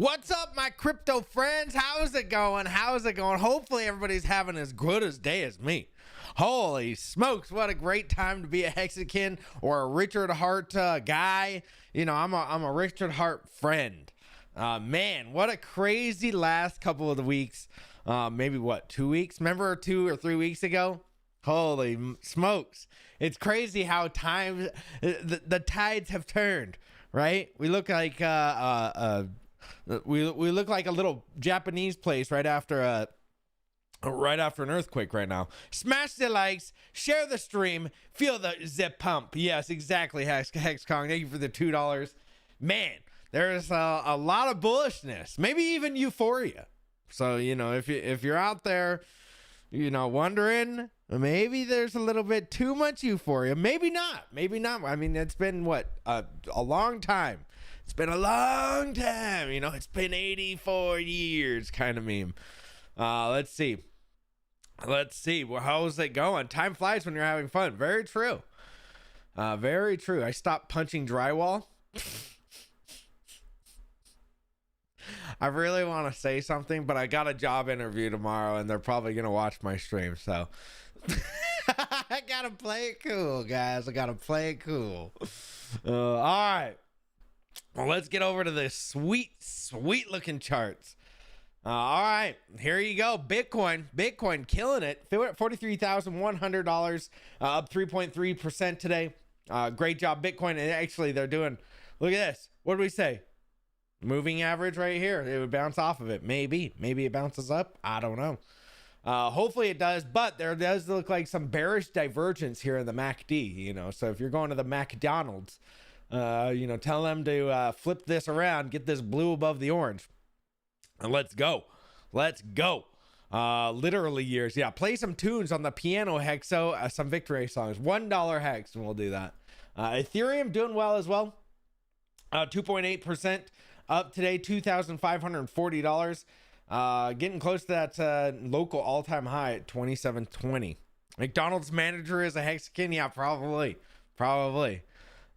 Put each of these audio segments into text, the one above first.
What's up, my crypto friends? How's it going? Hopefully everybody's having as good a day as me. Holy smokes, what a great time to be a Hexican or a Richard Hart guy. You know, I'm a Richard Hart friend. Man, what a crazy last couple of the weeks. Maybe what, 2 weeks? Remember 2 or 3 weeks ago? Holy smokes. It's crazy how the tides have turned, right? We look like we look like a little Japanese place right after an earthquake right now. Smash the likes, share the stream, feel the zip pump. Yes, exactly, Hexkong. Thank you for the $2. Man, there's a lot of bullishness, maybe even euphoria. So, you know, if you're out there, you know, wondering, maybe there's a little bit too much euphoria. Maybe not. I mean, it's been what, a long time. It's been a long time. You know, it's been 84 years kind of meme. Let's see. Well, how's it going? Time flies when you're having fun. Very true. Very true. I stopped punching drywall. I really want to say something, but I got a job interview tomorrow and they're probably going to watch my stream. So I got to play it cool, guys. I got to play it cool. All right. Well, let's get over to the sweet looking charts. All right, here you go. Bitcoin killing it. $43,100, up 3.3% today. Great job, Bitcoin. And actually, they're doing, look at this. What do we say? Moving average right here. It would bounce off of it. Maybe it bounces up. I don't know. Hopefully it does, but there does look like some bearish divergence here in the MACD, you know. So if you're going to the McDonald's, you know, tell them to flip this around, get this blue above the orange, and let's go. Literally years. Yeah, play some tunes on the piano, Hexo, some victory songs. $1 Hex, and we'll do that. Ethereum doing well as well. 2.8% up today, $2,540. Getting close to that local all-time high at 2720. McDonald's manager is a Hexican? Yeah, probably.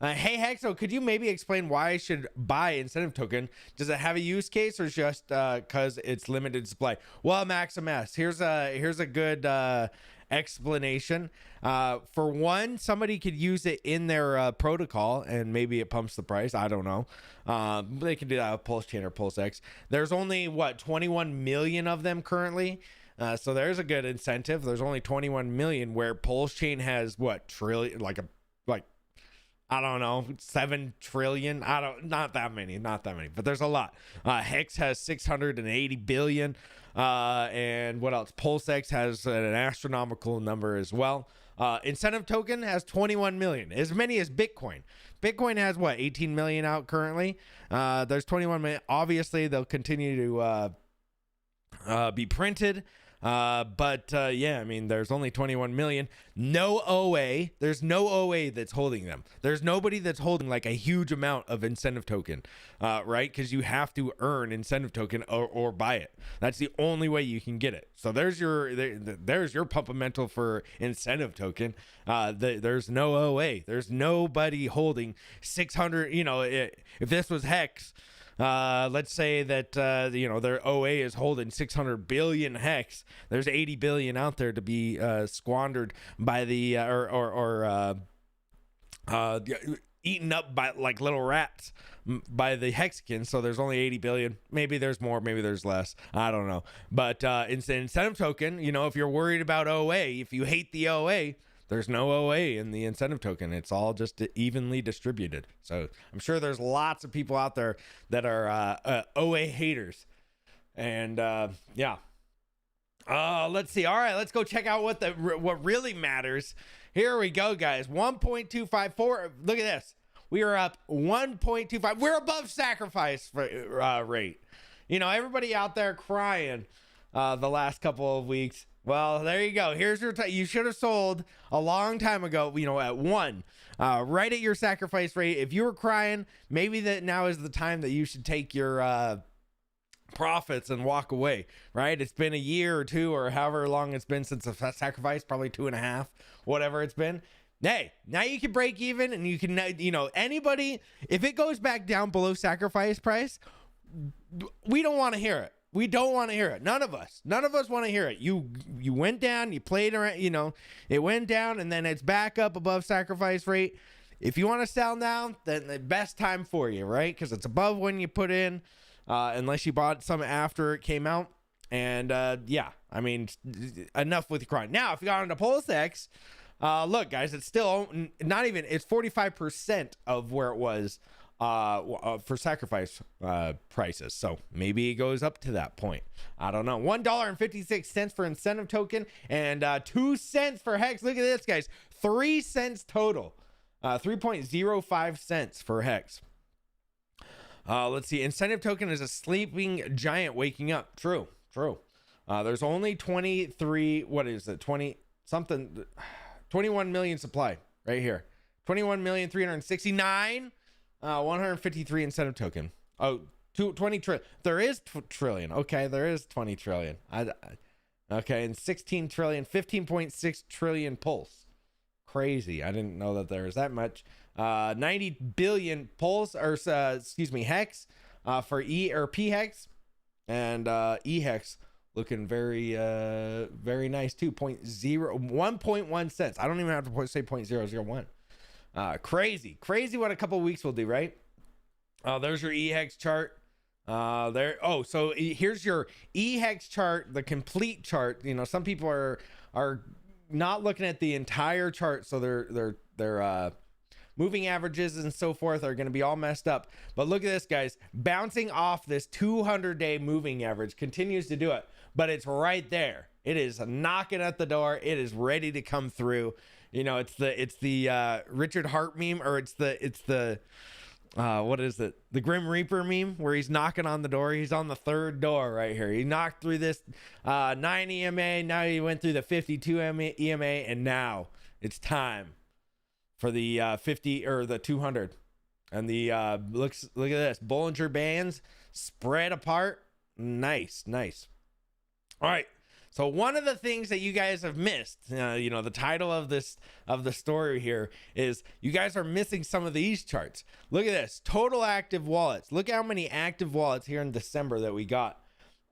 Hey, Hexo, could you maybe explain why I should buy incentive token? Does it have a use case or just because it's limited supply? Well, Maxim S, here's a good explanation. For one, somebody could use it in their protocol and maybe it pumps the price. I don't know. They can do that with Pulse Chain or Pulse X. There's only 21 million of them currently. So there's a good incentive. There's only 21 million where Pulse Chain has what, trillion, I don't know, 7 trillion. Not that many, but there's a lot. Hex has 680 billion. And what else? PulseX has an astronomical number as well. Incentive token has 21 million, as many as Bitcoin. Bitcoin has what, 18 million out currently. There's 21 million. Obviously, they'll continue to be printed. But yeah, I mean, there's only 21 million. No OA. There's no OA that's holding them. There's nobody that's holding like a huge amount of incentive token, right? Because you have to earn incentive token or buy it. That's the only way you can get it. So there's your pump-a-mental for incentive token. There's no OA. There's nobody holding 600. You know, if this was Hex. Let's say that you know, their OA is holding 600 billion Hex. There's 80 billion out there to be squandered by the eaten up by like little rats by the Hexicans. So there's only 80 billion. Maybe there's more, maybe there's less. I don't know. But incentive token, you know, if you're worried about OA, if you hate the OA, there's no OA in the incentive token. It's all just evenly distributed. So I'm sure there's lots of people out there that are OA haters. And yeah. Let's see. All right, let's go check out what really matters. Here we go, guys. 1.254. Look at this. We are up 1.25. We're above sacrifice rate. You know, everybody out there crying the last couple of weeks. Well, there you go. Here's your you should have sold a long time ago, you know, at 1, right at your sacrifice rate. If you were crying, maybe that now is the time that you should take your profits and walk away, right? It's been a year or 2 or however long it's been since the sacrifice, probably 2.5, whatever it's been. Hey, now you can break even and you can, you know, anybody, if it goes back down below sacrifice price, we don't want to hear it. We don't want to hear it. None of us want to hear it. You went down, you played around, it went down and then it's back up above sacrifice rate. If you want to sell now, then the best time for you, right? Because it's above when you put in, unless you bought some after it came out. And yeah, I mean, enough with your crying. Now, if you got into PulseX, look, guys, it's still not even, it's 45% of where it was for sacrifice prices. So maybe it goes up to that point. I don't know. $1.56 for incentive token and 2 cents for Hex. Look at this, guys. 3 cents total. 3.05 cents for Hex. Let's see. Incentive token is a sleeping giant waking up. True. There's only 23, what is it? 21 million supply right here. 21,369,000. 153 incentive token. Oh, 20 trillion. There is trillion. Okay, there is 20 trillion. Okay, and 16 trillion, 15.6 trillion pulse. Crazy. I didn't know that there was that much. 90 billion pulse, or hex, for P hex, and E hex looking very nice too. 1.1 cents. I don't even have to say 0.001. Crazy what a couple weeks will do, right? There's your EHEX chart. So here's your EHEX chart, the complete chart. Some people are not looking at the entire chart, so their moving averages and so forth are going to be all messed up. But look at this, guys, bouncing off this 200-day moving average, continues to do it, but it's right there. It is knocking at the door. It is ready to come through. It's the Richard Hart meme, or it's the what is it? The Grim Reaper meme, where he's knocking on the door. He's on the third door right here. He knocked through this 9 EMA. Now he went through the 52 EMA, and now it's time for the 50 or the 200. And the look at this. Bollinger Bands spread apart. Nice. All right. So one of the things that you guys have missed, the title of the story here is you guys are missing some of these charts. Look at this, total active wallets. Look how many active wallets here in December that we got.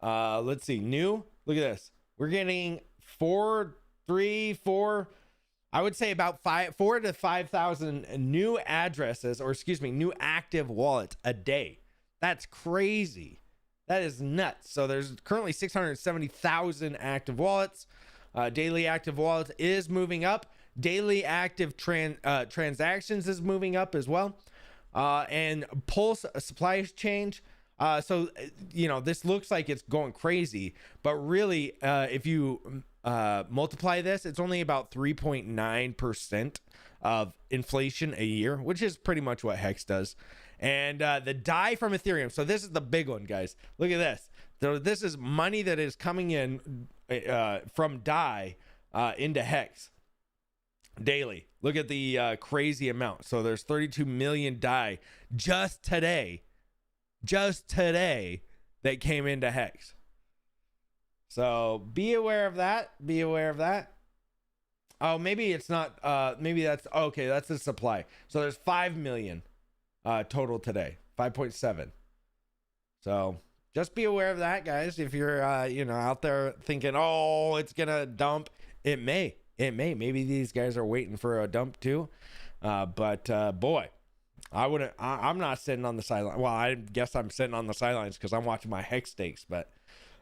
Let's see, new. Look at this. We're getting 4. I would say about 4,000 to 5,000 new addresses, or new active wallets a day. That's crazy. That is nuts. So there's currently 670,000 active wallets. Daily active wallets is moving up. Daily active transactions is moving up as well. And Pulse supply change. So this looks like it's going crazy, but really, if you multiply this, it's only about 3.9% of inflation a year, which is pretty much what Hex does. And the DAI from Ethereum. So this is the big one, guys. Look at this. So this is money that is coming in from DAI into Hex daily. Look at the crazy amount. So there's 32 million DAI just today that came into Hex. So be aware of that. Oh, maybe it's not. Maybe that's okay. That's the supply. So there's 5 million. Total today, 5.7. So just be aware of that, guys. If you're out there thinking, oh, it's gonna dump, it may. Maybe these guys are waiting for a dump too. But boy, I'm not sitting on the sideline. Well, I guess I'm sitting on the sidelines because I'm watching my Hex stakes. But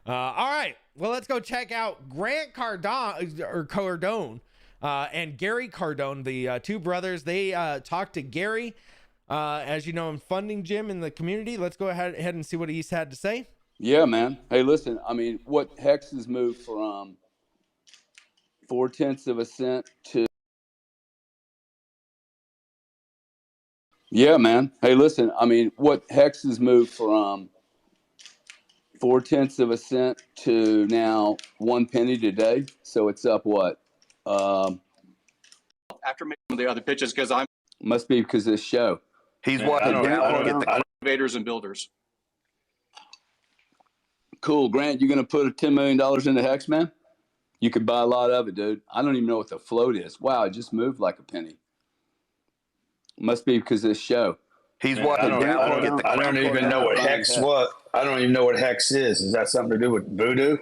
all right, well, let's go check out Grant Cardone and Gary Cardone, the two brothers. They talked to Gary. As you know, in funding Jim in the community. Let's go ahead and see what he's had to say. Yeah, man. Hey, listen, I mean, what Hex has moved from 0.4 cents to. Yeah, man. Hey, listen, I mean, what Hex has moved from 0.4 cents to now 1 penny today. So it's up what? After making the other pitches, because I'm. Must be because of this show. He's watching the innovators and builders. Cool, Grant. You gonna put $10 million into Hex, man? You could buy a lot of it, dude. I don't even know what the float is. Wow, it just moved like a penny. Must be because of this show. He's Yeah, what? I don't even know what hex what. I don't even know what hex is. Is that something to do with voodoo?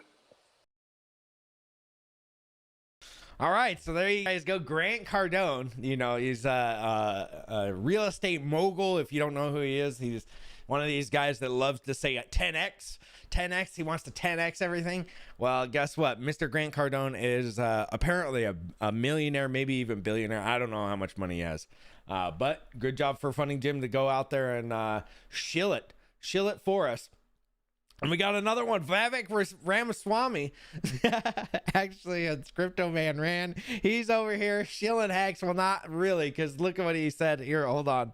All right, so there you guys go. Grant Cardone, you know, he's a real estate mogul. If you don't know who he is, he's one of these guys that loves to say 10x. 10x, he wants to 10x everything. Well, guess what? Mr. Grant Cardone is apparently a millionaire, maybe even billionaire. I don't know how much money he has. But good job for funding Jim to go out there and shill it for us. And we got another one, Vivek versus Ramaswamy. Actually, it's Crypto Man Ran. He's over here shilling Hex. Well, not really, because look at what he said. Here, hold on.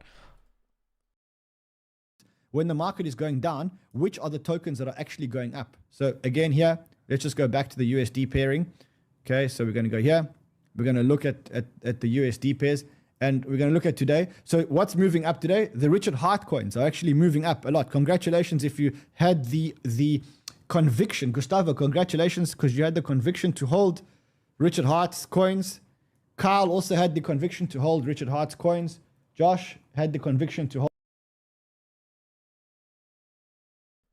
When the market is going down, which are the tokens that are actually going up? So again here, let's just go back to the USD pairing. Okay, so we're going to go here. We're going to look at the USD pairs. And we're going to look at today. So what's moving up today? The Richard Hart coins are actually moving up a lot. Congratulations if you had the conviction. Gustavo, congratulations, because you had the conviction to hold Richard Hart's coins. Kyle also had the conviction to hold Richard Hart's coins. Josh had the conviction to hold.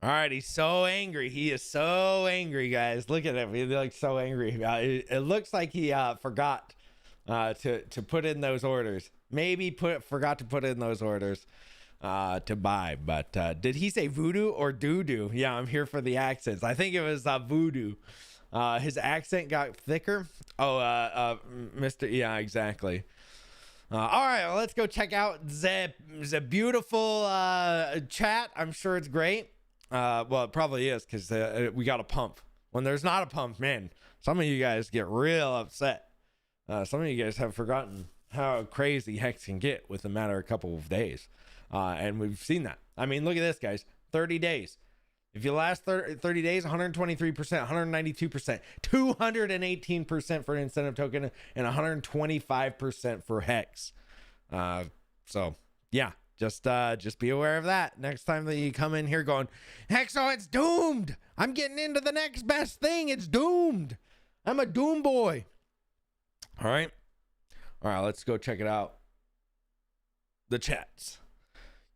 All right, he's so angry. He is so angry, guys. Look at him. He looks so angry. It looks like he forgot to put in those orders. Maybe forgot to put in those orders to buy. But did he say voodoo or doo-doo? Yeah, I'm here for the accents. I think it was voodoo. His accent got thicker. Oh, Mr. Yeah, exactly. All right, well, let's go check out the beautiful chat. I'm sure it's great. Well, it probably is, because we got a pump. When there's not a pump, man, some of you guys get real upset. Some of you guys have forgotten how crazy Hex can get with a matter of a couple of days. And we've seen that. I mean, look at this, guys. 30 days. If you last 30 days, 123%, 192%, 218% for an incentive token, and 125% for Hex. So, yeah. Just be aware of that next time that you come in here going, Hexo, it's doomed. I'm getting into the next best thing. It's doomed. I'm a doom boy. All right, let's go check it out. The chats.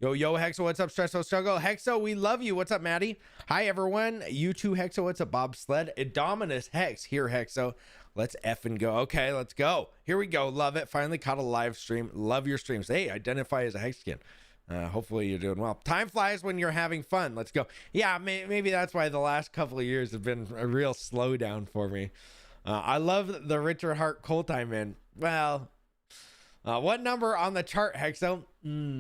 Yo, Hexo, what's up? Stressful Struggle. Hexo, we love you. What's up, Maddie? Hi, everyone. You too, Hexo. What's up, Bob Sled? Dominus Hex here, Hexo. Let's effing go. Okay, let's go. Here we go. Love it. Finally caught a live stream. Love your streams. Hey, identify as a Hexkin. Hopefully you're doing well. Time flies when you're having fun. Let's go. Yeah, maybe that's why the last couple of years have been a real slowdown for me. I love the Richard Hart Colt I'm in. Well, what number on the chart, Hexo?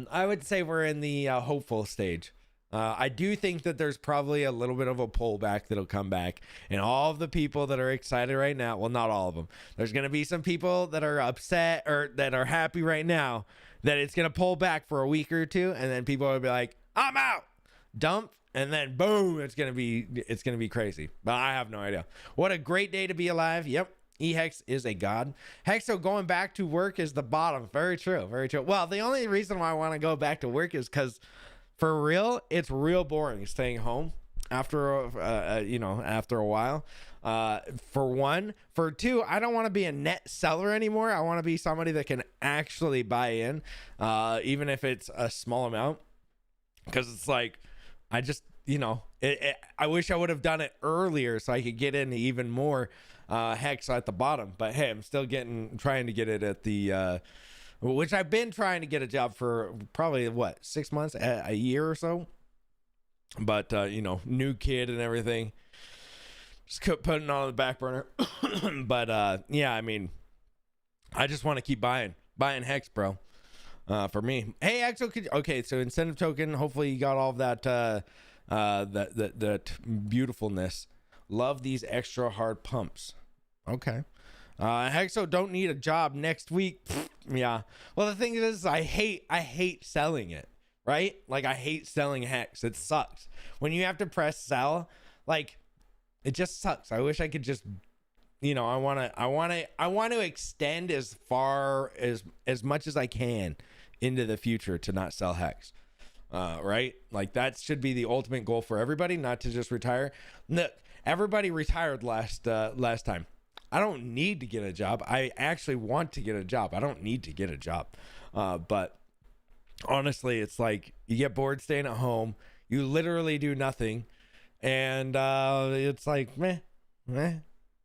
I would say we're in the hopeful stage. I do think that there's probably a little bit of a pullback that'll come back. And all of the people that are excited right now, well, not all of them. There's going to be some people that are upset or that are happy right now that it's going to pull back for a week or two. And then people will be like, I'm out. Dump. And then boom, it's gonna be crazy. But I have no idea. What a great day to be alive. Yep. E-Hex is a god. Hexo, going back to work is the bottom. Very true. Very true. Well, the only reason why I want to go back to work is because for real, it's real boring staying home after after a while. For one. For two, I don't want to be a net seller anymore. I want to be somebody that can actually buy in, even if it's a small amount. Because it's like, I just, I wish I would have done it earlier so I could get in even more Hex at the bottom. But hey, I'm still trying to get it at the, which I've been trying to get a job for probably 6 months, a year or so. But, new kid and everything. Just kept putting it on the back burner. But, yeah, I mean, I just want to keep buying Hex, bro. For me. Hey, Axel, okay, so incentive token, hopefully you got all of that that beautifulness. Love these extra hard pumps. Okay. Hexo, don't need a job next week. Yeah. Well, the thing is, I hate selling it, right? Like, I hate selling Hex. It sucks. When you have to press sell, like, it just sucks. I wish I could just, I want to extend as far as much as I can into the future to not sell Hex. Right? Like, that should be the ultimate goal for everybody, not to just retire. Look, everybody retired last time. I don't need to get a job. I actually want to get a job. I don't need to get a job. But honestly, it's like you get bored staying at home. You literally do nothing. And it's like, meh.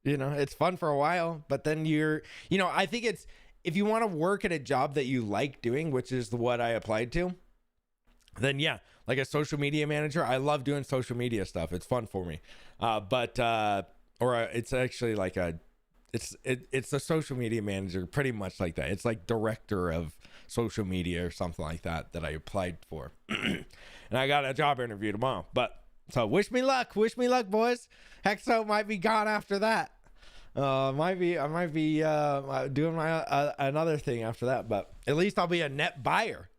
You know, it's fun for a while, but then I think it's, if you want to work at a job that you like doing, which is what I applied to, then yeah, like a social media manager. I love doing social media stuff. It's fun for me. It's actually like it's a social media manager, pretty much like that. It's like director of social media or something like that I applied for. And I got a job interview tomorrow, so wish me luck, boys. Hexo might be gone after that. I might be doing my another thing after that, but at least I'll be a net buyer.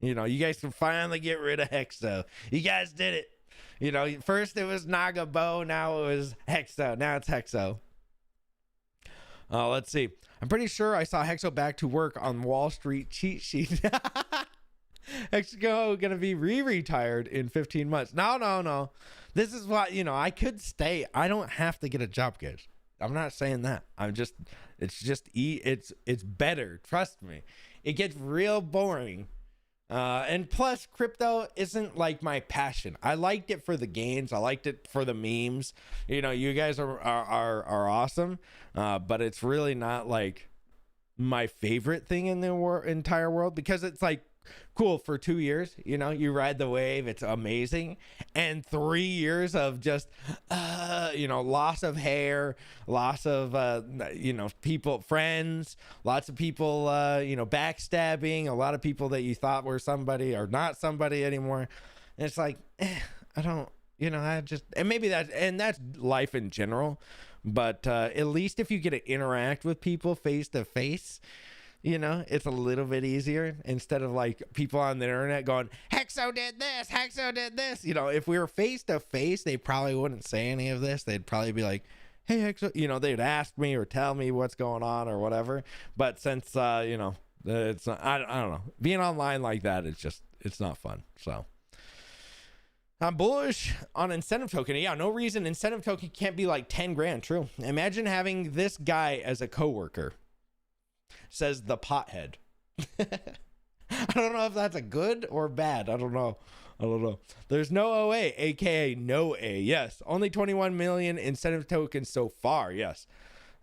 You know, you guys can finally get rid of Hexo. You guys did it. You know, first it was Naga Bo, now it was Hexo. Now it's Hexo. Let's see. I'm pretty sure I saw Hexo back to work on Wall Street cheat sheet. Hexo gonna be retired in 15 months. No. This is what, I could stay. I don't have to get a job, guys. I'm not saying that. It's better. Trust me. It gets real boring. And plus, crypto isn't like my passion. I liked it for the gains. I liked it for the memes. You guys are awesome. But it's really not like my favorite thing in the entire world, because it's like cool for 2 years. You ride the wave. It's amazing. And 3 years of just, loss of hair, loss of, people, friends, lots of people, backstabbing, a lot of people that you thought were somebody are not somebody anymore. And it's like, I don't, and maybe that's life in general. But at least if you get to interact with people face to face, it's a little bit easier, instead of like people on the internet going, Hexo did this. If we were face to face, they probably wouldn't say any of this. They'd probably be like, hey, Hexo, they'd ask me or tell me what's going on or whatever. But since, it's not, I don't know, being online like that, it's not fun. So I'm bullish on incentive token. Yeah, no reason incentive token can't be like 10 grand. True. Imagine having this guy as a coworker. Says the pothead. I don't know if that's a good or bad. I don't know. There's no OA, aka no A. Yes, only 21 million incentive tokens so far. Yes,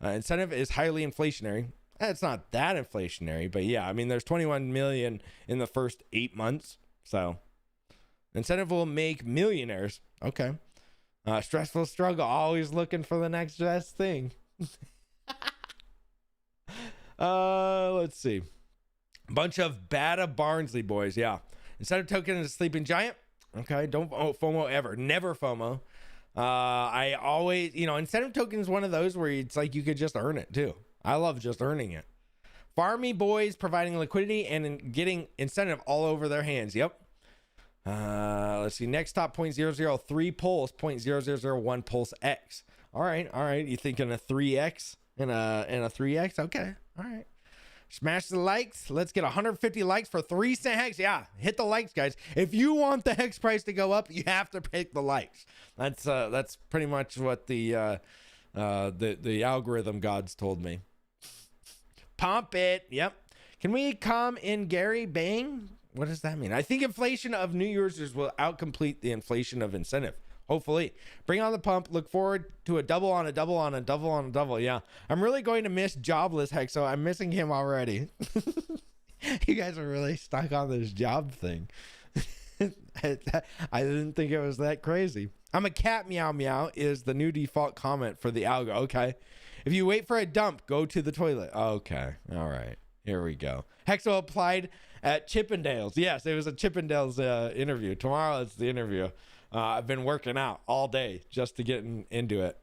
incentive is highly inflationary. It's not that inflationary, but yeah, I mean, there's 21 million in the first 8 months. So incentive will make millionaires. Okay. Stressful struggle, always looking for the next best thing. Let's see. Bunch of Bada Barnsley boys. Yeah. Incentive token is a sleeping giant. Okay. Don't FOMO ever. Never FOMO. I always, incentive token is one of those where it's like you could just earn it too. I love just earning it. Farmy boys providing liquidity and getting incentive all over their hands. Yep. Let's see. Next top 0.003 pulse, 0.0001 pulse X. All right. You thinking a 3X and a 3X? Okay. All right. Smash the likes. Let's get 150 likes for 3 cent hex. Yeah, hit the likes, guys. If you want the hex price to go up, you have to pick the likes. That's pretty much what the algorithm gods told me. Pump it. Yep. Can we come in Gary Bang? What does that mean? I think inflation of new users will outcomplete the inflation of incentive. Hopefully. Bring on the pump. Look forward to a double on a double on a double on a double. Yeah. I'm really going to miss Jobless Hexo. I'm missing him already. You guys are really stuck on this job thing. I didn't think it was that crazy. I'm a cat, meow meow is the new default comment for the algo. Okay. If you wait for a dump, go to the toilet. Okay. All right. Here we go. Hexo applied at Chippendales. Yes, it was a Chippendales interview. Tomorrow it's the interview. I've been working out all day just to get into it.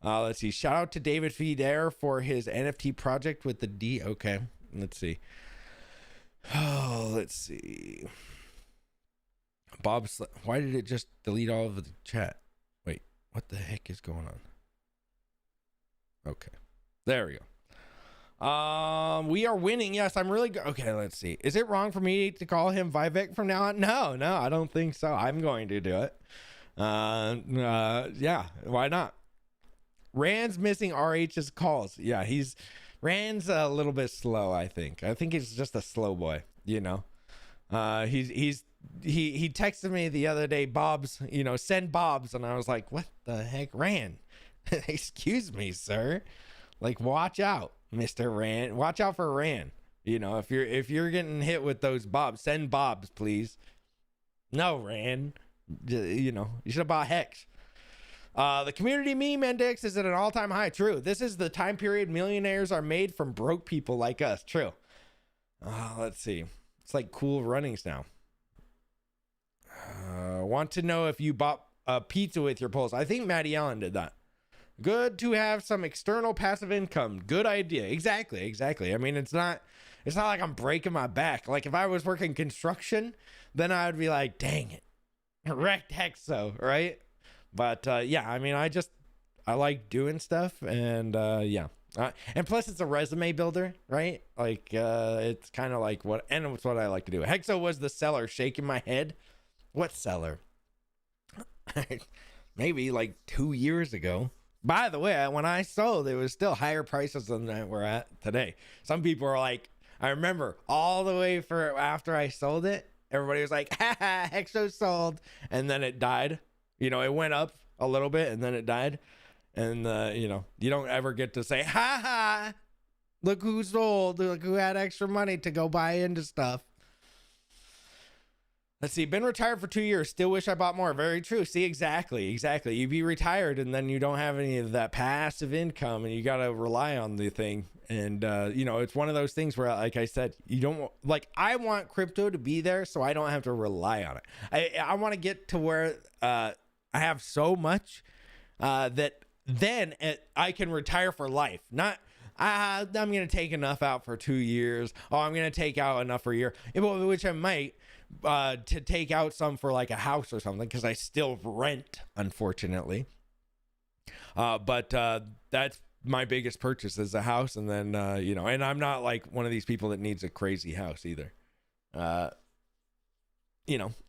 Let's see. Shout out to David Feder for his NFT project with the D. Okay. Let's see. Oh, let's see. Bob's. Why did it just delete all of the chat? Wait, what the heck is going on? Okay. There we go. We are winning. Yes, I'm really good. Okay, let's see. Is it wrong for me to call him Vivek from now on? No, I don't think so. I'm going to do it. Yeah, why not? Rand's missing RH's calls. Yeah, Rand's a little bit slow, I think. I think he's just a slow boy, He texted me the other day, Bob's, send Bob's, and I was like, what the heck, Rand? Excuse me, sir. Like, watch out, Mr. Rand. Watch out for Rand. If you're getting hit with those Bobs, send Bob's, please. No, Rand. You should have bought Hex. The community meme index is at an all-time high. True. This is the time period millionaires are made from broke people like us. True. Let's see. It's like cool runnings now. Want to know if you bought a pizza with your polls. I think Matty Allen did that. Good to have some external passive income. Good idea. Exactly. I mean, it's not like I'm breaking my back. Like if I was working construction, then I would be like, dang it, wrecked Hexo, right? But yeah, I mean, I like doing stuff, and yeah. And plus it's a resume builder, right? Like it's kind of like it's what I like to do. Hexo was the seller, shaking my head. What seller? Maybe like 2 years ago. By the way, when I sold, it was still higher prices than we're at today. Some people are like, I remember all the way for after I sold it, everybody was like, ha ha, Hexo sold, and then it died. It went up a little bit and then it died. And you don't ever get to say, ha ha, look who sold, look who had extra money to go buy into stuff. Let's see, been retired for 2 years, still wish I bought more. Very true. See, exactly. You be retired and then you don't have any of that passive income and you got to rely on the thing. And, it's one of those things where, like I said, I want crypto to be there so I don't have to rely on it. I want to get to where I have so much that then I can retire for life. Not, I'm going to take enough out for 2 years. Oh, I'm going to take out enough for a year, which I might. To take out some for like a house or something, because I still rent, unfortunately. But that's my biggest purchase is a house, and then and I'm not like one of these people that needs a crazy house either. A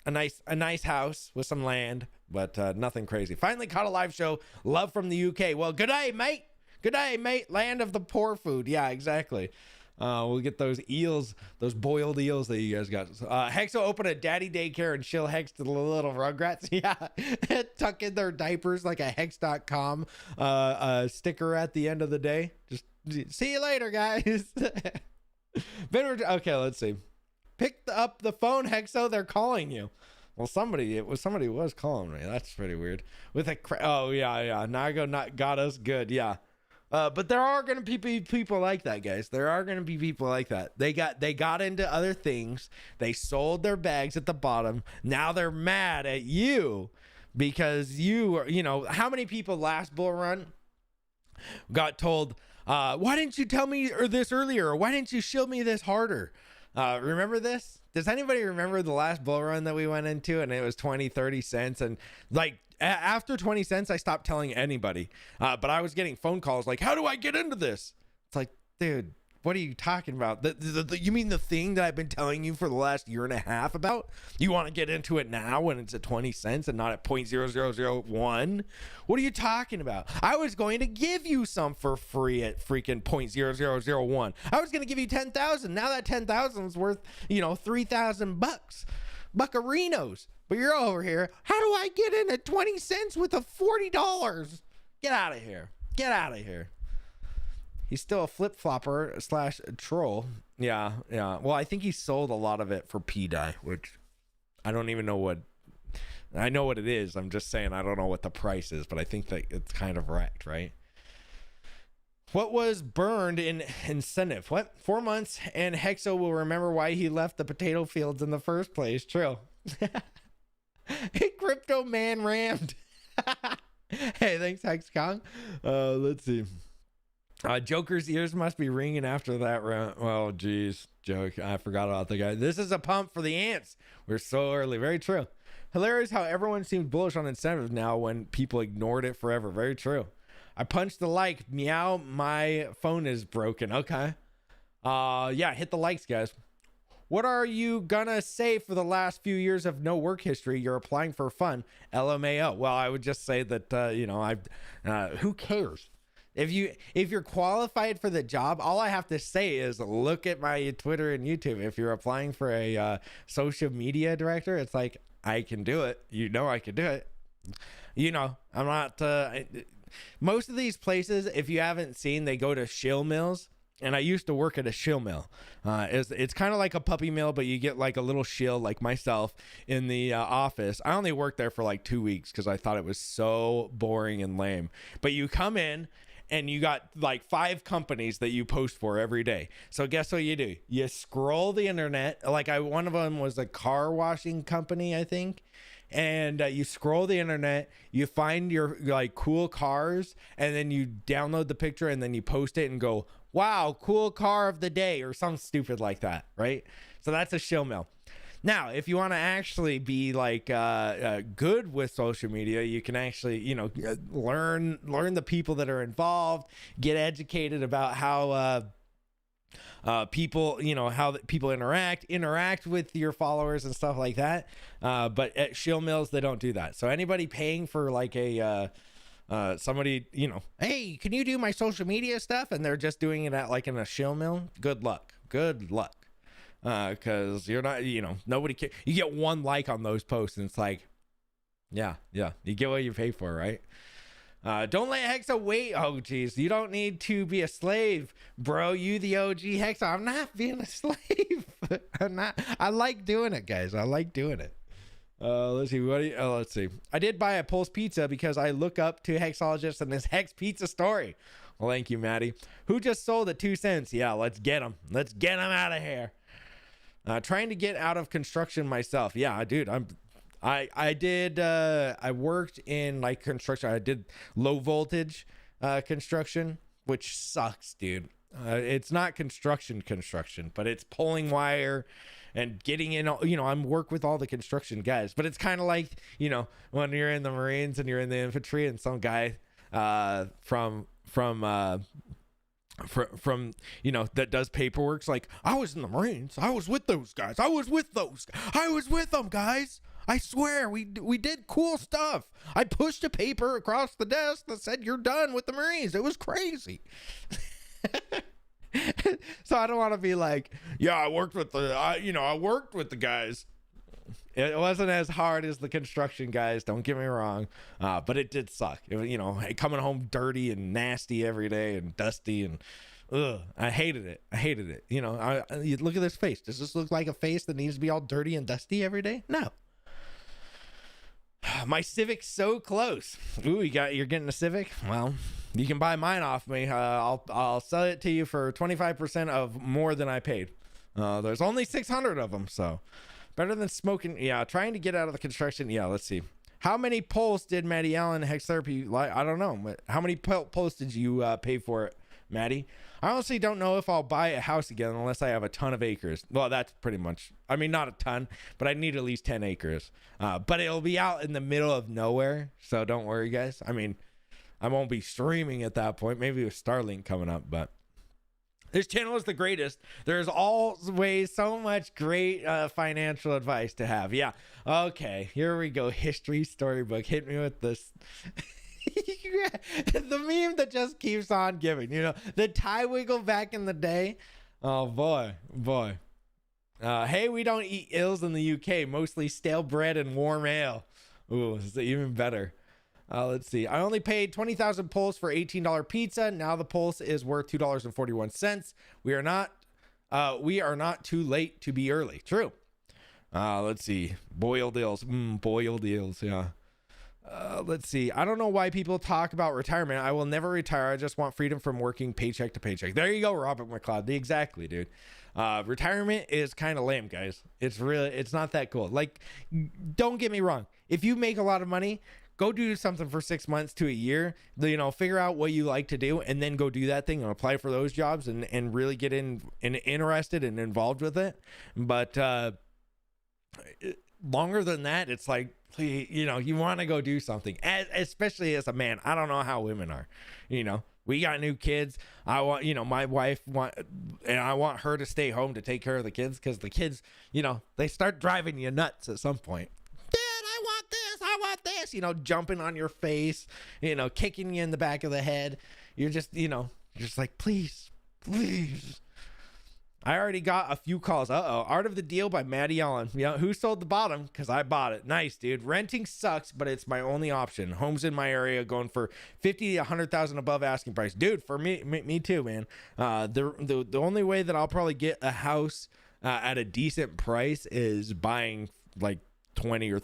nice house with some land, but nothing crazy. Finally caught a live show. Love from the UK. Well, good day, mate. Good day, mate. Land of the poor food. Yeah, exactly. We'll get those eels, those boiled eels that you guys got. Hex will open a daddy daycare and shill Hex to the little Rugrats. Yeah. Tuck in their diapers like a Hex.com sticker at the end of the day. Just see you later, guys. Okay, let's see. Pick up the phone, Hexo. They're calling you. Well, somebody was calling me. That's pretty weird. With a oh yeah. Nago got us good. Yeah. But there are going to be people like that, guys. There are going to be people like that. They got into other things. They sold their bags at the bottom. Now they're mad at you because how many people last bull run got told, why didn't you tell me this earlier? Or why didn't you shield me this harder? Remember this? Does anybody remember the last bull run that we went into and it was 20, 30 cents? And like, after 20 cents, I stopped telling anybody. But I was getting phone calls like, how do I get into this? It's like, dude, what are you talking about? You mean the thing that I've been telling you for the last year and a half about? You want to get into it now when it's at 20 cents and not at 0.0001? What are you talking about? I was going to give you some for free at freaking 0.0001. I was going to give you 10,000. Now that 10,000 is worth, $3,000 buccarinos. But you're over here. How do I get in at 20 cents with a $40? Get out of here. Get out of here. He's still a flip-flopper / troll. Yeah. Well, I think he sold a lot of it for P-Dye, which I don't even know what. I know what it is. I'm just saying I don't know what the price is, but I think that it's kind of wrecked, right? What was burned in incentive? What? 4 months, and Hexo will remember why he left the potato fields in the first place. True. Crypto man rammed. Hey, thanks, Hex Kong. Let's see. Joker's ears must be ringing after that round. Oh, geez, joke. I forgot about the guy. This is a pump for the ants. We're so early. Very true. Hilarious how everyone seems bullish on incentives now when people ignored it forever. Very true. I punched the like. Meow. My phone is broken. Okay. Yeah, hit the likes, guys. What are you gonna say for the last few years of no work history? You're applying for fun. LMAO. Well, I would just say that, who cares? If you're qualified for the job, all I have to say is look at my Twitter and YouTube. If you're applying for a social media director, it's like, I can do it. You know, I can do it. You know, I'm not. Most of these places, if you haven't seen, they go to shill mills. And I used to work at a shill mill. It's kind of like a puppy mill, but you get like a little shill, like myself, in the office. I only worked there for like 2 weeks because I thought it was so boring and lame. But you come in and you got like 5 companies that you post for every day. So guess what you do? You scroll the internet. Like one of them was a car washing company, I think. And you scroll the internet, you find your like cool cars, and then you download the picture and then you post it and go, wow, cool car of the day, or something stupid like that, right? So that's a shill mill. Now, if you want to actually be like good with social media, you can actually, you know, learn the people that are involved, get educated about how people, you know, how people interact with your followers and stuff like that. But at shill mills, they don't do that. So anybody paying for like a somebody, you know, hey, can you do my social media stuff? And they're just doing it at like in a shill mill. Good luck. Because you're not, you know, nobody cares. You get 1 like on those posts, and it's like, yeah, you get what you pay for, right? Don't let Hexa wait. Oh, geez. You don't need to be a slave, bro. You the OG Hexa. I'm not being a slave. I'm not. I like doing it, guys. I like doing it. Let's see. Let's see. I did buy a Pulse Pizza because I look up to Hexologists and this Hex Pizza story. Well, thank you, Maddie. Who just sold at 2 cents? Yeah, let's get him. Let's get him out of here. Trying to get out of construction myself. Yeah, dude. I worked in like construction. I did low voltage construction, which sucks, dude. It's not construction, but it's pulling wire and getting in, you know, I'm work with all the construction guys, but it's kind of like, you know, when you're in the Marines and you're in the infantry and some guy from you know, that does paperwork's like, I was in the Marines. I was with those guys. I was with them, guys. I swear, we did cool stuff. I pushed a paper across the desk that said you're done with the Marines. It was crazy. So I don't want to be like, yeah, I worked with the guys. It wasn't as hard as the construction guys, don't get me wrong, but it did suck. It was, you know, coming home dirty and nasty every day and dusty, and I hated it. You know, you look at this face. Does this look like a face that needs to be all dirty and dusty every day? No. My Civic's so close. Ooh, you're getting a Civic? Well, you can buy mine off me. I'll sell it to you for 25% of more than I paid. There's only 600 of them, so better than smoking. Yeah, trying to get out of the construction. Yeah, let's see. How many polls did Maddie Allen Hex Therapy like? I don't know. But how many polls did you pay for it, Maddie? I honestly don't know if I'll buy a house again unless I have a ton of acres. Well, that's pretty much, I mean, not a ton, but I need at least 10 acres. But it'll be out in the middle of nowhere, so don't worry, guys. I mean, I won't be streaming at that point. Maybe with Starlink coming up, but this channel is the greatest. There's always so much great financial advice to have. Yeah. Okay, here we go. History storybook. Hit me with this. The meme that just keeps on giving, you know, the tie wiggle back in the day. Oh boy. Hey, we don't eat ills in the UK, mostly stale bread and warm ale. Ooh, this is even better. Let's see. I only paid 20,000 pulse for $18 pizza. Now the pulse is worth $2.41. We are not too late to be early. True. Let's see. Boiled eels. Boiled eels. Yeah. Let's see. I don't know why people talk about retirement. I will never retire. I just want freedom from working paycheck to paycheck. There you go, Robert McLeod. Exactly, dude. Retirement is kind of lame, guys. It's not that cool. Like, don't get me wrong. If you make a lot of money, go do something for 6 months to a year, you know, figure out what you like to do and then go do that thing and apply for those jobs and really get interested and involved with it. But, longer than that, it's like, you know, you want to go do something, especially as a man. I don't know how women are, you know, we got new kids. I want, you know, my wife and I want her to stay home to take care of the kids. Cause the kids, you know, they start driving you nuts at some point. Dad, I want this, you know, jumping on your face, you know, kicking you in the back of the head, you're just, you're just like, please. I already got a few calls. Art of the Deal by Maddie Allen. Yeah, who sold the bottom? Because I bought it. Nice, dude. Renting sucks, but it's my only option. Homes in my area going for 50 to 100,000 above asking price. Dude, for me too, man. The only way that I'll probably get a house at a decent price is buying like 20 or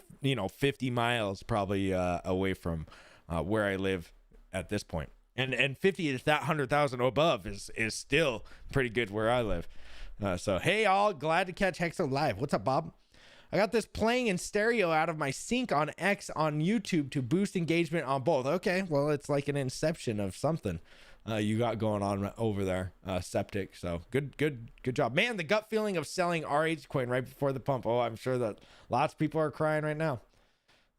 50 miles probably away from where I live at this point. And 50 to that 100,000 above is still pretty good where I live. So, hey, all, glad to catch Hexo live. What's up, Bob? I got this playing in stereo out of my sync on X on YouTube to boost engagement on both. Okay, well, it's like an inception of something you got going on over there, Septic. So, good job. Man, the gut feeling of selling RH coin right before the pump. Oh, I'm sure that lots of people are crying right now.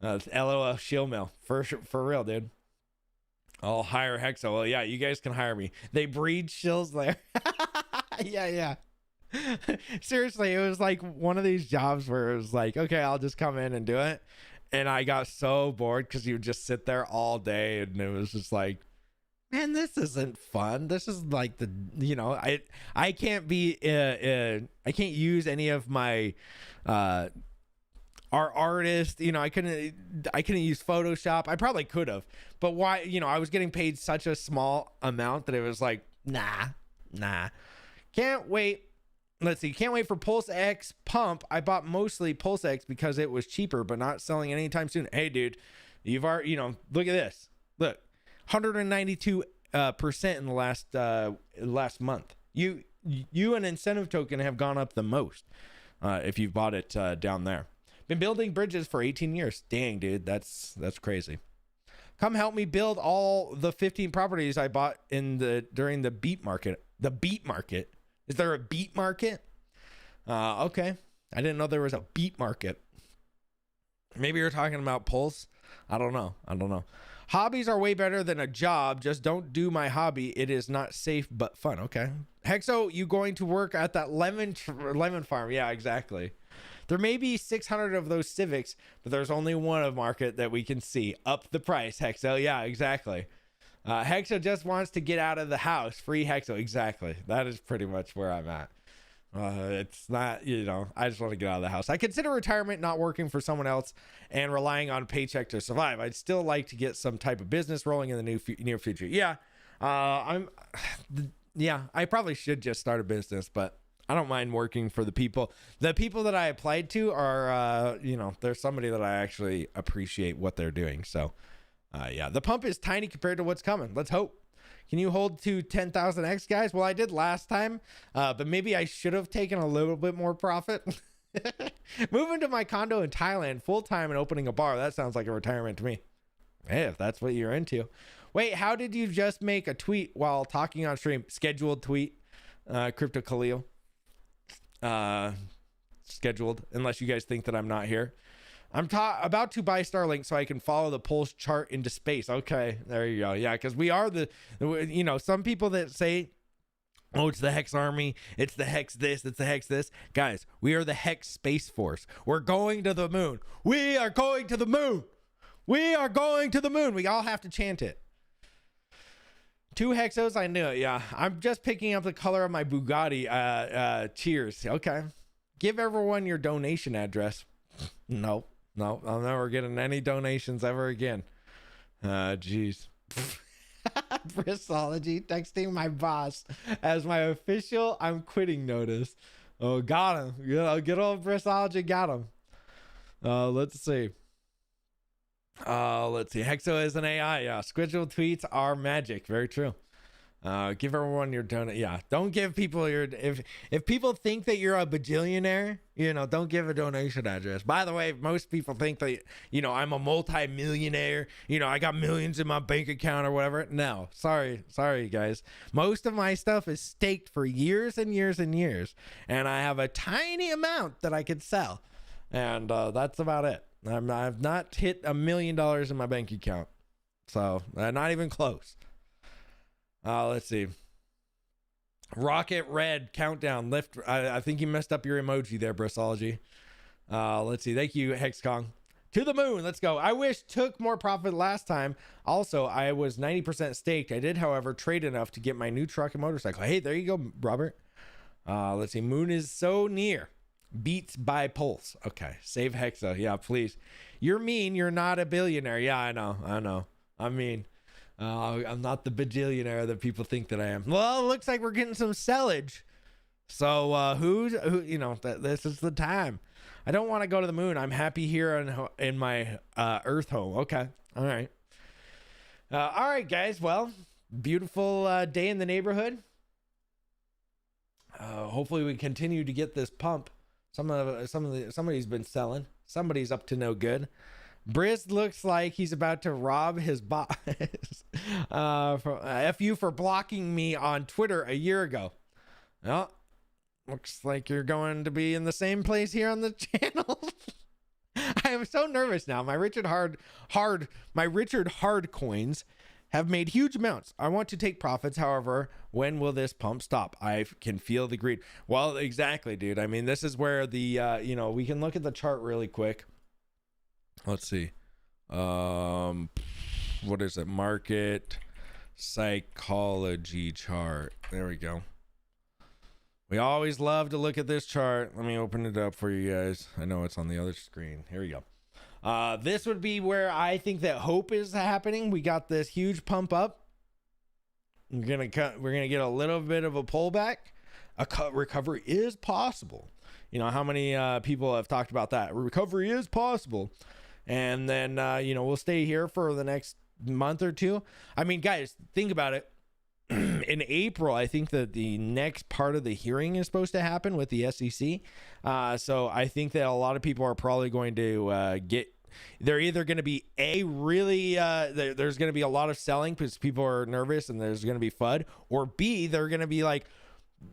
LOL shill mill. For real, dude. I'll hire Hexo. Well, yeah, you guys can hire me. They breed shills there. Yeah. Seriously, it was like one of these jobs where it was like, okay, I'll just come in and do it. And I got so bored because you would just sit there all day, and it was just like, man, this isn't fun. This is like I can't be I can't use any of my our artist, I couldn't use Photoshop. I probably could have, but why? I was getting paid such a small amount that it was like, nah. Can't wait. Let's see. Can't wait for Pulse X pump. I bought mostly Pulse X because it was cheaper, but not selling anytime soon. Hey, dude, you've already, look at this. Look, 192% in the last month. You an incentive token have gone up the most if you've bought it down there. Been building bridges for 18 years. Dang, dude, that's crazy. Come help me build all the 15 properties I bought during the beat market. The beat market. Is there a beat market? Okay. I didn't know there was a beat market. Maybe you're talking about Pulse. I don't know. Hobbies are way better than a job. Just don't do my hobby. It is not safe but fun. Okay. Hexo, you going to work at that lemon farm? Yeah, exactly. There may be 600 of those Civics, but there's only one of market that we can see. Up the price, Hexo. Yeah, exactly. Hexo just wants to get out of the house. Free Hexo. Exactly. That is pretty much where I'm at. It's not, I just want to get out of the house. I consider retirement not working for someone else and relying on paycheck to survive. I'd still like to get some type of business rolling in the near future. Yeah. I probably should just start a business, but I don't mind working for the people. The people that I applied to are, there's somebody that I actually appreciate what they're doing. So, yeah, the pump is tiny compared to what's coming. Let's hope. Can you hold to 10,000x, guys? Well, I did last time, but maybe I should have taken a little bit more profit. Moving to my condo in Thailand full-time and opening a bar. That sounds like a retirement to me. Hey, if that's what you're into. Wait, how did you just make a tweet while talking on stream? Scheduled tweet, Crypto Khalil. Scheduled, unless you guys think that I'm not here. I'm about to buy Starlink so I can follow the Pulse chart into space. Okay, there you go. Yeah, because we are some people that say, oh, it's the Hex Army, it's the Hex this, it's the Hex this. Guys, we are the Hex Space Force. We're going to the moon. We are going to the moon. We are going to the moon. We all have to chant it. 2 Hexos, I knew it. Yeah, I'm just picking up the color of my Bugatti. Cheers. Okay. Give everyone your donation address. No, I'm never getting any donations ever again. Jeez. Bristology texting my boss as my official I'm quitting notice. Oh, got him. Good old Bristology got him. Let's see. Hexo is an AI. Yeah. Scheduled tweets are magic. Very true. Give everyone your donate. Yeah. Don't give people your, if people think that you're a bajillionaire, don't give a donation address. By the way, most people think that, I'm a multi-millionaire, I got millions in my bank account or whatever. No, sorry, guys. Most of my stuff is staked for years and years and years. And I have a tiny amount that I could sell. And, that's about it. I've not hit $1 million in my bank account. So not even close. Let's see. Rocket Red countdown lift. I think you messed up your emoji there, Bristology. Let's see. Thank you, Hexkong. To the moon. Let's go. I wish took more profit last time. Also, I was 90% staked. I did, however, trade enough to get my new truck and motorcycle. Hey, there you go, Robert. Let's see. Moon is so near. Beats by pulse. Okay. Save Hexa. Yeah, please. You're mean. You're not a billionaire. Yeah, I know. I mean, I'm not the bajillionaire that people think that I am. Well, it looks like we're getting some sellage. So who this is the time. I don't want to go to the moon. I'm happy here in my Earth home. Okay. All right. All right, guys. Well, beautiful day in the neighborhood. Hopefully we continue to get this pump. Somebody's been selling. Somebody's up to no good. Briz looks like he's about to rob his boss. FU for blocking me on Twitter a year ago. Well, looks like you're going to be in the same place here on the channel. I am so nervous now. My Richard Hard coins have made huge amounts. I want to take profits. However, when will this pump stop? I can feel the greed. Well, exactly, dude. I mean, this is where the we can look at the chart really quick. Let's see. What is it? Market psychology chart. There we go. We always love to look at this chart. Let me open it up for you guys. I know it's on the other screen. Here we go. This would be where I think that hope is happening. We got this huge pump up. We're gonna get a little bit of a pullback. Recovery is possible. You know how many people have talked about that? Recovery is possible. And then we'll stay here for the next month or two. I mean, guys, think about it. In April, I think that the next part of the hearing is supposed to happen with the SEC. So I think that a lot of people are probably going to they're either going to be there's going to be a lot of selling because people are nervous and there's going to be FUD, or B, they're going to be like,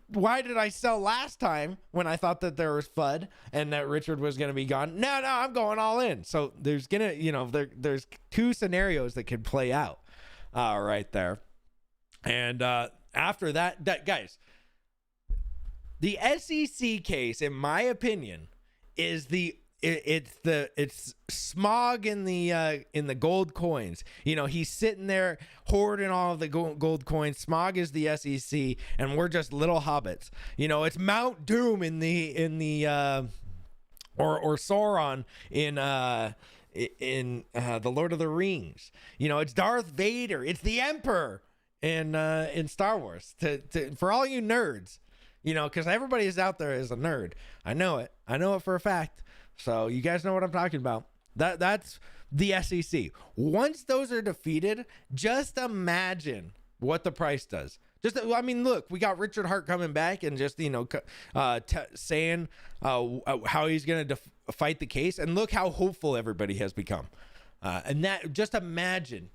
why did I sell last time when I thought that there was FUD and that Richard was going to be gone? No, I'm going all in. So there's going to, there's two scenarios that could play out right there. And after that, guys, the SEC case, in my opinion, is it's Smog in the gold coins. He's sitting there hoarding all of the gold coins. Smog is the SEC, and we're just little hobbits. It's Mount Doom in the or Sauron in the Lord of the Rings. It's Darth Vader. It's the Emperor in Star Wars. For all you nerds, because everybody is out there is a nerd. I know it for a fact. So you guys know what I'm talking about. That's the SEC. Once those are defeated, just imagine what the price does. Look, we got Richard Hart coming back and just saying how he's going to fight the case, and look how hopeful everybody has become. And that, just imagine,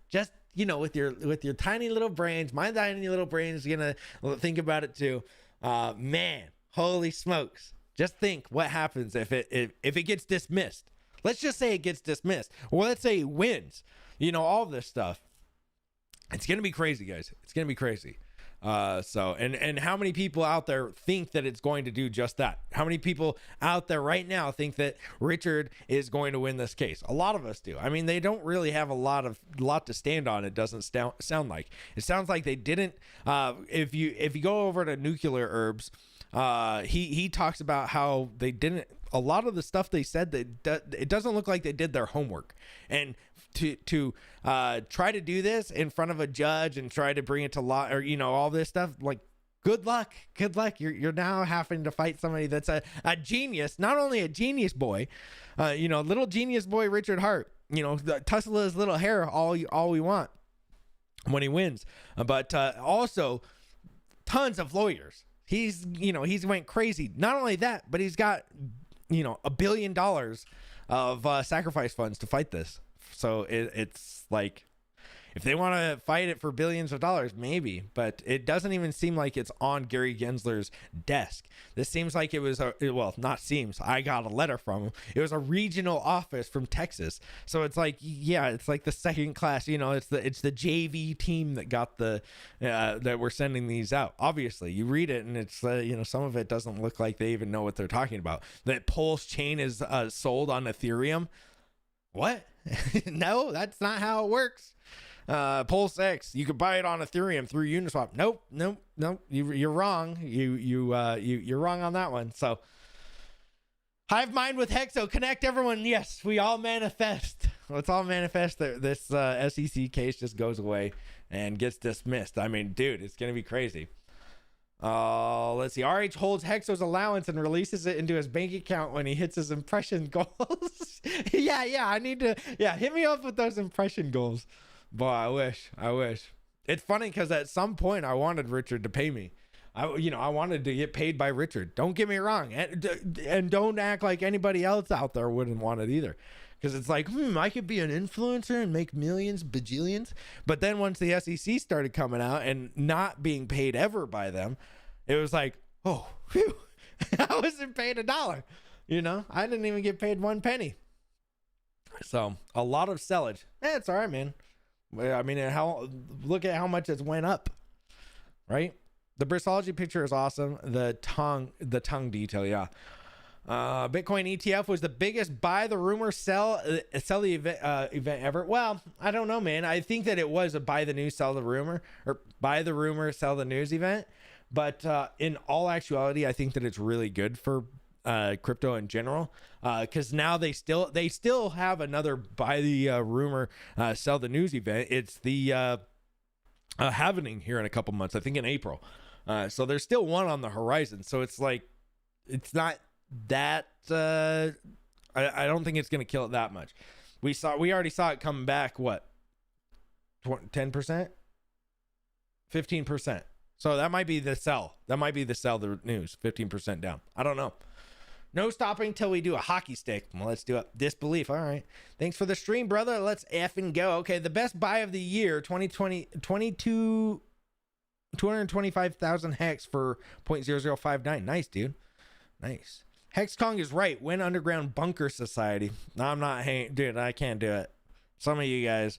with your tiny little brains, my tiny little brain is gonna think about it too. Man, holy smokes! Just think what happens if it gets dismissed. Let's just say it gets dismissed, or let's say it wins. All this stuff. It's gonna be crazy, guys. It's gonna be crazy. And how many people out there think that it's going to do just that? How many people out there right now think that Richard is going to win this case? A lot of us do. I mean, they don't really have a lot to stand on. It doesn't sound like. It sounds like they didn't. If you go over to Nuclear Herbs, he talks about how they didn't. A lot of the stuff they said, that it doesn't look like they did their homework. And to try to do this in front of a judge and try to bring it to law, or all this stuff, like, good luck. You're now having to fight somebody that's a genius, not only a genius boy, little genius boy Richard Hart, tussle his little hair all we want when he wins, but also tons of lawyers. He's went crazy. Not only that, but he's got $1 billion of sacrifice funds to fight this. So it's like, if they want to fight it for billions of dollars, maybe, but it doesn't even seem like it's on Gary Gensler's desk. This seems like it was I got a letter from him. It was a regional office from Texas. So it's like, yeah, it's like the second class, it's the JV team that got that we're sending these out. Obviously you read it and it's, some of it doesn't look like they even know what they're talking about. That Pulse chain is sold on Ethereum. What? No, that's not how it works. Pulse X, you could buy it on Ethereum through Uniswap. Nope. You're wrong. You're wrong on that one. So Hive Mind with Hexo, connect everyone. Yes, we all manifest. Let's all manifest that this SEC case just goes away and gets dismissed. I mean, dude, it's gonna be crazy. Let's see. RH holds Hexo's allowance and releases it into his bank account when he hits his impression goals. yeah. I need to. Yeah, hit me up with those impression goals. Boy, I wish. It's funny because at some point I wanted Richard to pay me. I wanted to get paid by Richard. Don't get me wrong, and don't act like anybody else out there wouldn't want it either. Because it's like, I could be an influencer and make millions, bajillions. But then once the SEC started coming out and not being paid ever by them, it was like, oh, phew, I wasn't paid $1. I didn't even get paid 1 penny. So a lot of sellage. It's all right, man. I mean, look at how much it's went up, right? The bristology picture is awesome. The tongue detail, yeah. Bitcoin ETF was the biggest buy the rumor, sell the event ever. Well, I don't know, man. I think that it was a buy the news, sell the rumor, or buy the rumor, sell the news event. But in all actuality, I think that it's really good for crypto in general, because now they still have another buy the rumor, sell the news event. It's the happening here in a couple months, I think in April. So there's still one on the horizon. So it's like, it's not that I don't think it's going to kill it that much. We already saw it come back. What, 10%, 15%. So that might be the sell. The news 15% down. I don't know. No stopping till we do a hockey stick. Well, let's do it. Disbelief. All right. Thanks for the stream, brother. Let's effing go. Okay. The best buy of the year, 225,000 hex for 0.0059. Nice, dude. Nice. Hexkong is right. Win Underground Bunker Society. No, I'm not dude, I can't do it. Some of you guys,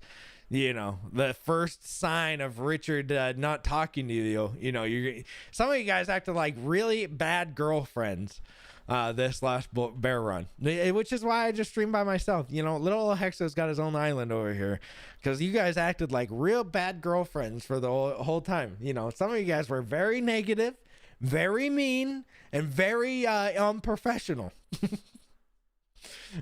the first sign of Richard not talking to you, some of you guys acted like really bad girlfriends this last bear run, which is why I just stream by myself. Little Hexo's got his own island over here because you guys acted like real bad girlfriends for the whole time. Some of you guys were very negative, very mean, and very unprofessional.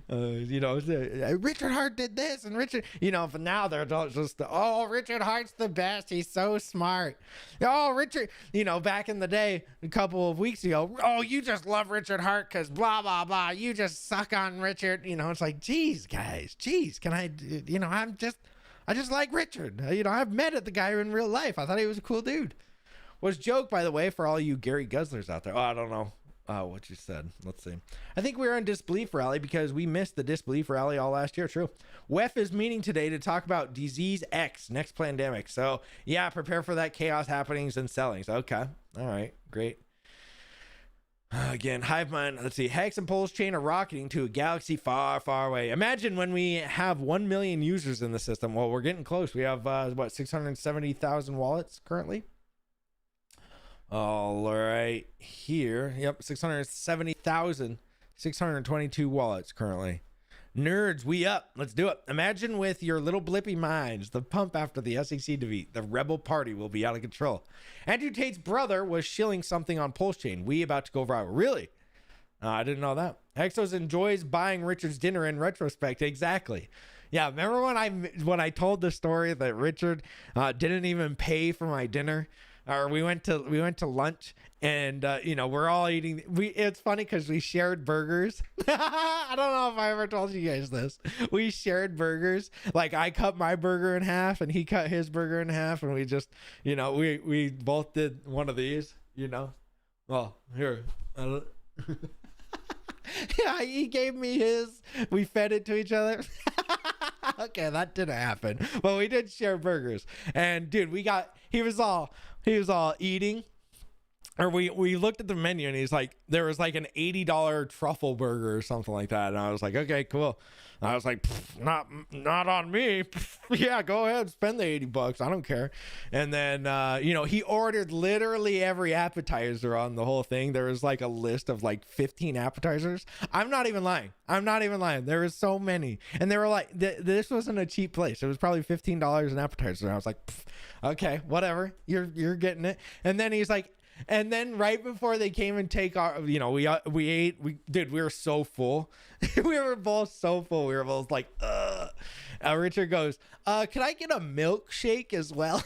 Richard Hart did this, and Richard, but now they're just, oh, Richard Hart's the best. He's so smart. Oh, Richard, back in the day, a couple of weeks ago, oh, you just love Richard Hart because blah, blah, blah. You just suck on Richard. It's like, geez, guys, can I, I just like Richard. I've met the guy in real life. I thought he was a cool dude. Was joke, by the way, for all you Gary Guzzlers out there. Oh, I don't know what you said. Let's see. I think we were in disbelief rally because we missed the disbelief rally all last year. True. WEF is meeting today to talk about disease X, next pandemic. So yeah, prepare for that chaos happenings and sellings. Okay. All right. Great. Again, Hive Mind. Let's see. Hex and Pulse Chain are rocketing to a galaxy far, far away. Imagine when we have 1 million users in the system. Well, we're getting close. We have 670,000 wallets currently. All right, here. Yep, 670,622 wallets currently. Nerds, we up. Let's do it. Imagine with your little blippy minds the pump after the SEC defeat. The rebel party will be out of control. Andrew Tate's brother was shilling something on Pulse Chain. We about to go viral. Really? I didn't know that. Hexos enjoys buying Richard's dinner in retrospect. Exactly. Yeah, remember when I told the story that Richard didn't even pay for my dinner? Or we went to lunch and we're all eating. It's funny because we shared burgers. I don't know if I ever told you guys this. We shared burgers. Like I cut my burger in half and he cut his burger in half, and we just we both did one of these. Well, here. Yeah, he gave me his. We fed it to each other. Okay, that didn't happen, but we did share burgers. And dude, he was all eating, or we looked at the menu and he's like, there was like an $80 truffle burger or something like that. And I was like, okay, cool. And I was like, not on me. Yeah, go ahead, spend the $80. I don't care. And then, he ordered literally every appetizer on the whole thing. There was like a list of like 15 appetizers. I'm not even lying. There was so many. And they were like, this wasn't a cheap place. It was probably $15 an appetizer. And I was like, okay, whatever. You're getting it. And then he's like, and then right before they came and take our, we ate, we were so full. We were both so full. We were both like, Richard goes, can I get a milkshake as well?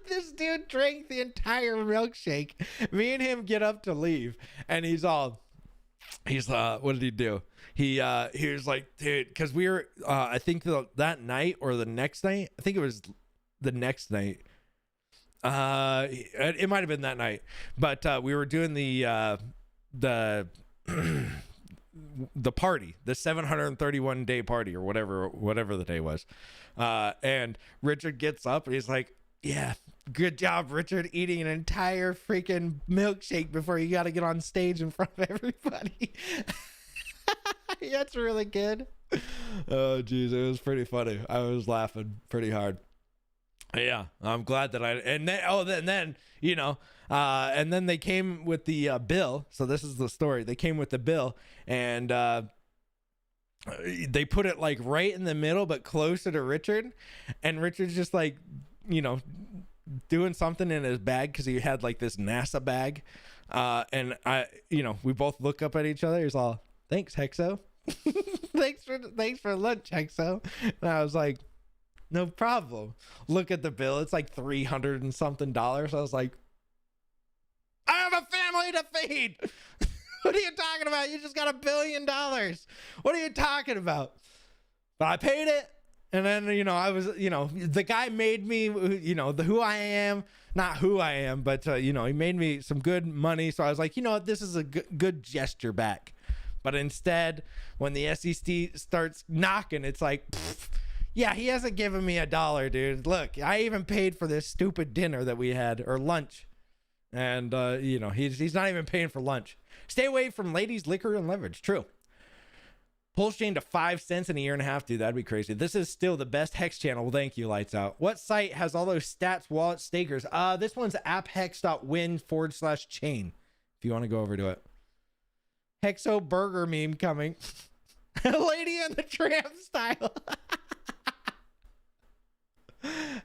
This dude drank the entire milkshake. Me and him get up to leave, and he's what did he do? He was like, dude, because we were, I think that night or the next night, I think it was the next night. It might have been that night, but we were doing the party, the 731 day party or whatever the day was. And Richard gets up and he's like, yeah, good job, Richard, eating an entire freaking milkshake before you got to get on stage in front of everybody. That's really good. Oh geez, it was pretty funny. I was laughing pretty hard. Yeah, I'm glad that and then they came with the bill. So this is the story. They came with the bill, and they put it like right in the middle, but closer to Richard. And Richard's just like, doing something in his bag because he had like this NASA bag. And we both look up at each other. He's all, "Thanks, Hexo." thanks for lunch, Hexo. And I was like, no problem. Look at the bill. It's like $300 and something. I was like, I have a family to feed. What are you talking about? You just got $1 billion. What are you talking about? But I paid it. And then, I was, the guy made me, who I am, not who I am, but, he made me some good money. So I was like, this is a good gesture back. But instead, when the SEC starts knocking, it's like, yeah, he hasn't given me $1, dude. Look, I even paid for this stupid dinner that we had, or lunch. And, he's not even paying for lunch. Stay away from ladies, liquor, and leverage. True. Pulse chain to 5 cents in a year and a half, dude. That'd be crazy. This is still the best Hex channel. Well, thank you, Lights Out. What site has all those stats, wallets, stakers? This one's apphex.win/chain. If you want to go over to it. Hexo burger meme coming. Lady and the Tramp style.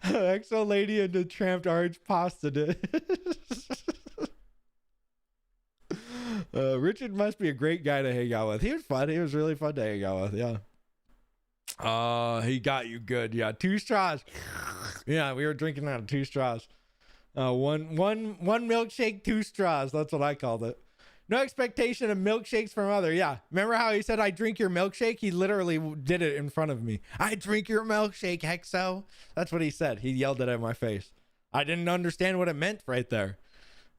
Hexo Lady and the Tramp orange pasta dish. Richard must be a great guy to hang out with. He was fun. He was really fun to hang out with. Yeah. He got you good. Yeah. 2 straws. Yeah. We were drinking out of 2 straws. One milkshake, 2 straws. That's what I called it. No expectation of milkshakes from other. Yeah. Remember how he said, I drink your milkshake? He literally did it in front of me. I drink your milkshake, Hexo. That's what he said. He yelled it at my face. I didn't understand what it meant right there.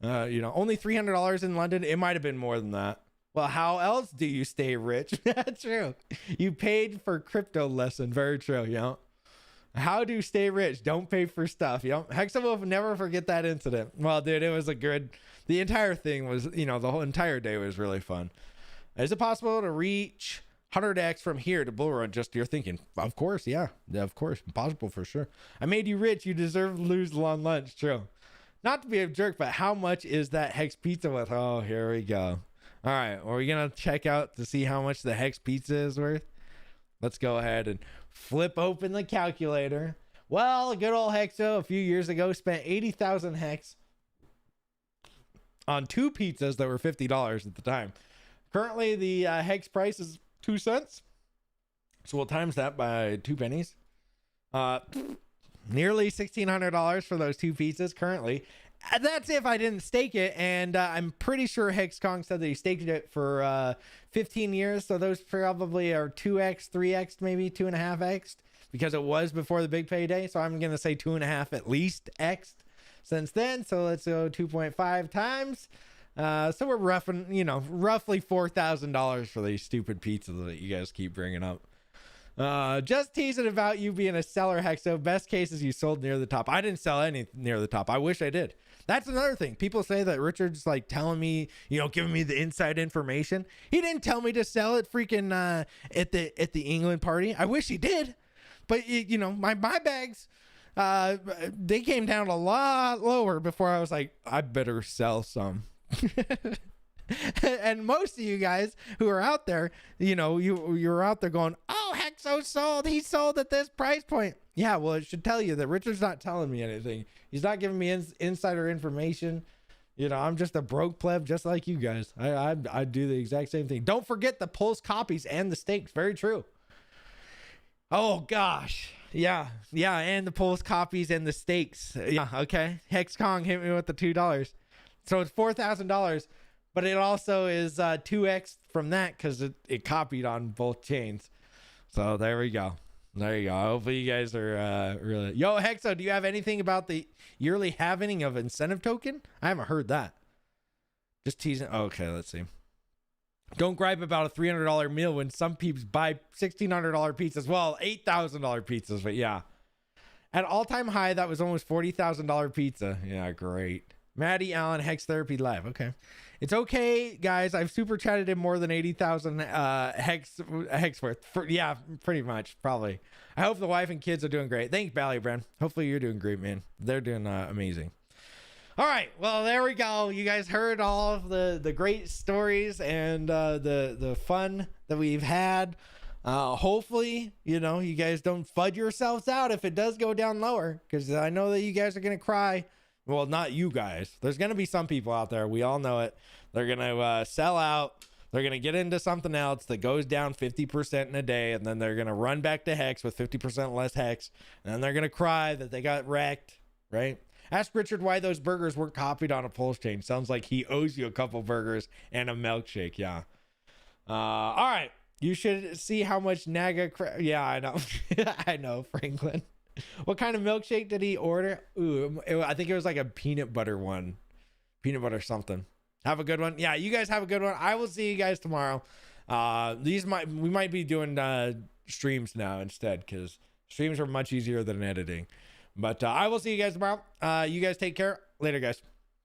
Only $300 in London. It might have been more than that. Well, how else do you stay rich? That's true. You paid for crypto lesson. Very true. How do you stay rich? Don't pay for stuff. Hexo will never forget that incident. Well, dude, it was the entire thing was, the whole entire day was really fun. Is it possible to reach 100x from here to Bull Run? Just you're thinking, of course. Yeah, of course. Possible for sure. I made you rich. You deserve to lose on lunch. True. Not to be a jerk, but how much is that Hex pizza worth? Oh, here we go. All right. Are we going to check out to see how much the Hex pizza is worth? Let's go ahead and flip open the calculator. Well, a good old Hexo a few years ago spent 80,000 Hex on 2 pizzas that were $50 at the time. Currently, the Hex price is 2 cents. So we'll times that by 2 pennies. Nearly $1,600 for those 2 pizzas currently. That's if I didn't stake it, and I'm pretty sure Hex Kong said that he staked it for 15 years, so those probably are 2x, 3x, maybe 2.5x, because it was before the big payday, so I'm going to say 2.5 at least x since then, so let's go 2.5 times. So we're roughly $4,000 for these stupid pizzas that you guys keep bringing up. Just teasing about you being a seller, Hexo. Best case is you sold near the top. I didn't sell any near the top. I wish I did. That's another thing. People say that Richard's like telling me, you know, giving me the inside information. He didn't tell me to sell it freaking at the England party. I wish he did, but you know, my bags, they came down a lot lower before I was like, I better sell some. And most of you guys who are out there, you know, you're out there going, oh, Hexo sold. He sold at this price point. Yeah, well, it should tell you that Richard's not telling me anything. He's not giving me insider information. You know, I'm just a broke pleb just like you guys. I do the exact same thing. Don't forget the pulse copies and the stakes. Very true. Oh, gosh. Yeah, and the pulse copies and the stakes. Yeah, okay. Hex Kong hit me with the $2. So it's $4,000. But it also is 2x from that because it copied on both chains. So there we go. There you go. Hopefully you guys are really... Yo, Hexo, do you have anything about the yearly halving of incentive token? I haven't heard that. Just teasing. Okay, let's see. Don't gripe about a $300 meal when some peeps buy $1,600 pizzas. Well, $8,000 pizzas, but yeah. At all-time high, that was almost $40,000 pizza. Yeah, great. Maddie Allen, Hex Therapy Live. Okay. It's okay, guys. I've super chatted in more than 80,000 hex worth. Yeah, pretty much, probably. I hope the wife and kids are doing great. Thanks, Bally Brand. Hopefully you're doing great, man. They're doing amazing. All right, well, there we go. You guys heard all of the great stories and the fun that we've had. Hopefully, you know, you guys don't fudge yourselves out if it does go down lower, because I know that you guys are gonna cry. Well, not you guys. There's going to be some people out there. We all know it. They're going to sell out. They're going to get into something else that goes down 50% in a day. And then they're going to run back to Hex with 50% less Hex. And then they're going to cry that they got wrecked, right? Ask Richard why those burgers weren't copied on a pulse chain. Sounds like he owes you a couple burgers and a milkshake. Yeah. All right. You should see how much Naga... Yeah, I know. I know, Franklin. What kind of milkshake did he order? Ooh, I think it was like a peanut butter one. Peanut butter something. Have a good one. Yeah, you guys have a good one. I will see you guys tomorrow. We might be doing streams now instead, because streams are much easier than editing. But I will see you guys tomorrow. You guys take care. Later, guys.